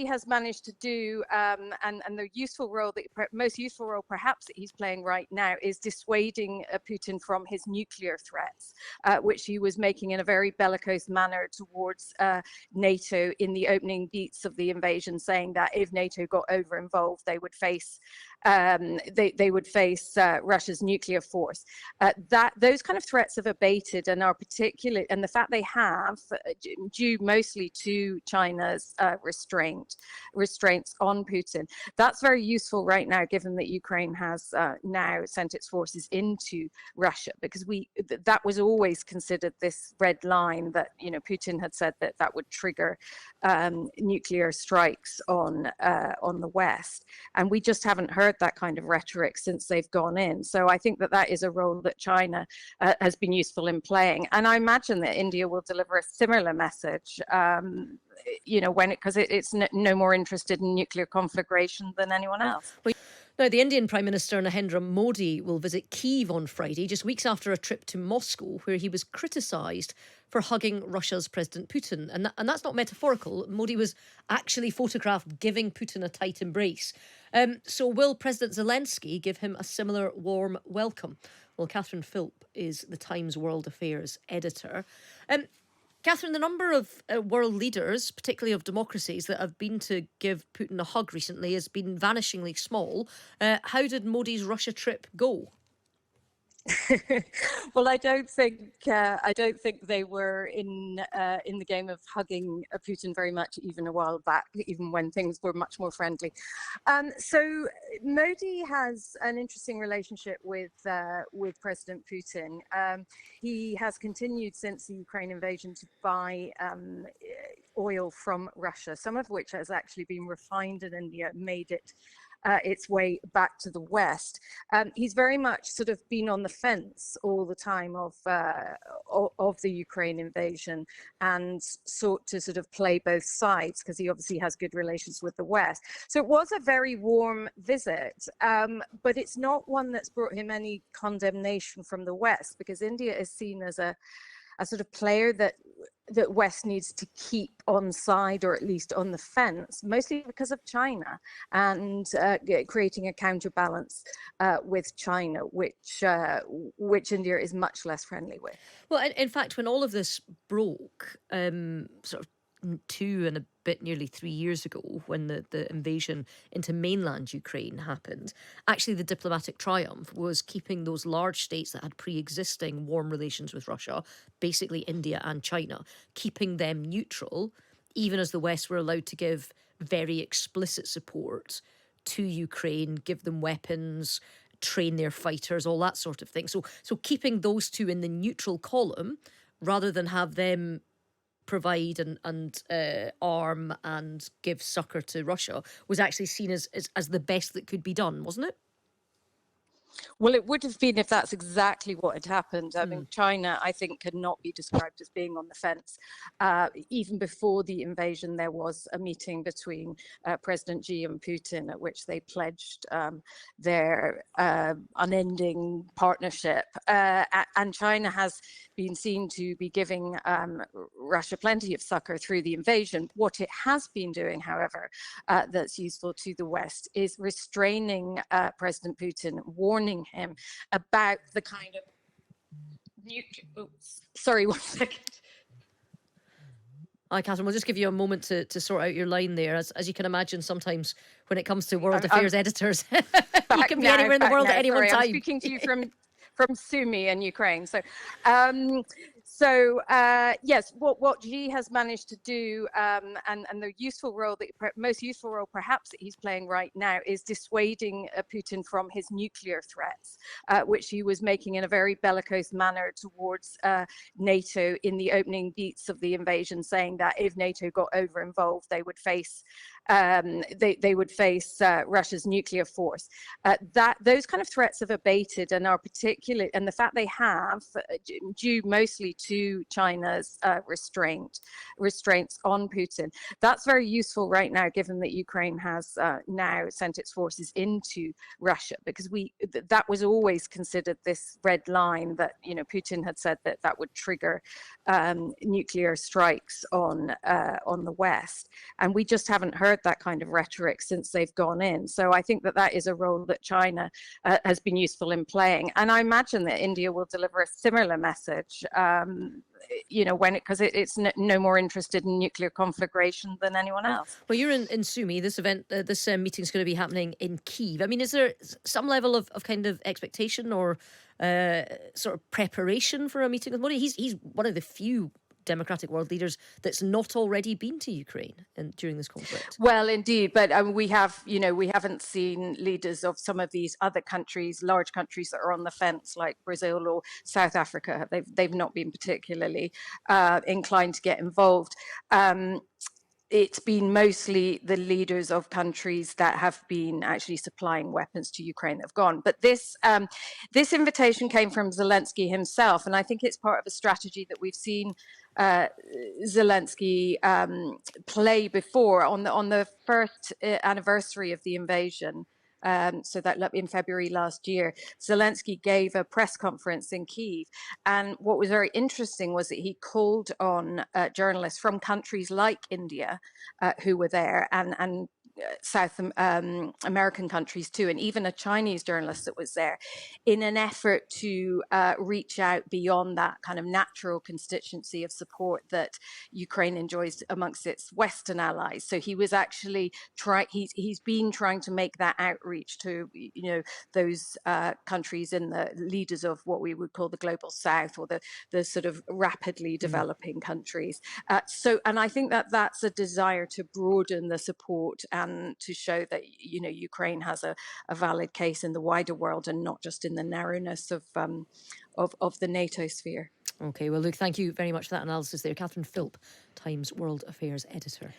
Xi has managed to do, and the most useful role perhaps that he's playing right now is dissuading Putin from his nuclear threats, which he was making in a very bellicose manner towards NATO in the opening beats of the invasion, saying that if NATO got over involved, they would face Russia's nuclear force. Those kind of threats have abated and are particularly, and the fact they have, due mostly to China's restraints on Putin. That's very useful right now, given that Ukraine has now sent its forces into Russia, because that was always considered this red line that Putin had said that would trigger nuclear strikes on the West, and we just haven't heard that kind of rhetoric since they've gone in. So I think that is a role that China has been useful in playing, and I imagine that India will deliver a similar message. Because it's no more interested in nuclear conflagration than anyone else. Now, the Indian Prime Minister Narendra Modi will visit Kyiv on Friday, just weeks after a trip to Moscow, where he was criticised for hugging Russia's President Putin. And that's not metaphorical. Modi was actually photographed giving Putin a tight embrace. So will President Zelensky give him a similar warm welcome? Well, Catherine Philp is the Times World Affairs editor. Catherine, the number of world leaders, particularly of democracies, that have been to give Putin a hug recently has been vanishingly small. How did Modi's Russia trip go? Well, I don't think they were in the game of hugging Putin very much, even a while back, even when things were much more friendly. So Modi has an interesting relationship with President Putin. He has continued since the Ukraine invasion to buy oil from Russia, some of which has actually been refined in India, made it its way back to the West. He's very much sort of been on the fence all the time of the Ukraine invasion, and sought to sort of play both sides, because he obviously has good relations with the West. So it was a very warm visit, but it's not one that's brought him any condemnation from the West, because India is seen as a sort of player that West needs to keep on side, or at least on the fence, mostly because of China, and creating a counterbalance with China, which India is much less friendly with. Well, in fact, when all of this broke, sort of 2 and a bit, nearly 3 years ago, when the invasion into mainland Ukraine happened, actually the diplomatic triumph was keeping those large states that had pre-existing warm relations with Russia, basically India and China, keeping them neutral, even as the West were allowed to give very explicit support to Ukraine, give them weapons, train their fighters, all that sort of thing. So keeping those two in the neutral column, rather than have them provide and arm and give succor to Russia, was actually seen as the best that could be done, wasn't it? Well, it would have been if that's exactly what had happened. I mean, China, I think, cannot be described as being on the fence. Even before the invasion, there was a meeting between President Xi and Putin, at which they pledged their unending partnership. And China has been seen to be giving Russia plenty of succor through the invasion. What it has been doing, however, that's useful to the West, is restraining President Putin, warning him about the kind of sorry, 1 second. Hi, Catherine. We'll just give you a moment to sort out your line there. As you can imagine, sometimes when it comes to world affairs editors, you can be anywhere in the world at any one time. I'm speaking to you from Sumy in Ukraine. So, yes, what Xi has managed to do, and the most useful role perhaps that he's playing right now, is dissuading Putin from his nuclear threats, which he was making in a very bellicose manner towards NATO in the opening beats of the invasion, saying that if NATO got over involved, they would face Russia's nuclear force. Those kind of threats have abated and are particularly, and the fact they have, due mostly to China's restraints on Putin. That's very useful right now, given that Ukraine has now sent its forces into Russia, because that was always considered this red line that, you know, Putin had said that would trigger nuclear strikes on the West, and we just haven't heard that kind of rhetoric since they've gone in. So I think that is a role that China has been useful in playing, and I imagine that India will deliver a similar message. You know, because it's no more interested in nuclear conflagration than anyone else. Well, you're in Sumy. This event, this meeting is going to be happening in Kyiv. I mean, is there some level of kind of expectation or sort of preparation for a meeting with Modi? He's one of the few democratic world leaders that's not already been to Ukraine during this conflict. Well, indeed, but we haven't seen leaders of some of these other countries, large countries that are on the fence, like Brazil or South Africa. They've not been particularly inclined to get involved. It's been mostly the leaders of countries that have been actually supplying weapons to Ukraine that have gone. But this invitation came from Zelensky himself, and I think it's part of a strategy that we've seen Zelensky play before on the first anniversary of the invasion. So that in February last year, Zelensky gave a press conference in Kyiv. And what was very interesting was that he called on journalists from countries like India who were there, and South American countries too, and even a Chinese journalist that was there, in an effort to reach out beyond that kind of natural constituency of support that Ukraine enjoys amongst its Western allies. So he was actually he's been trying to make that outreach to, you know, those countries and the leaders of what we would call the global South, or the sort of rapidly developing countries. And I think that that's a desire to broaden the support and to show that, you know, Ukraine has a valid case in the wider world and not just in the narrowness of the NATO sphere. Okay, well, look, thank you very much for that analysis there. Catherine Philp, Times World Affairs editor.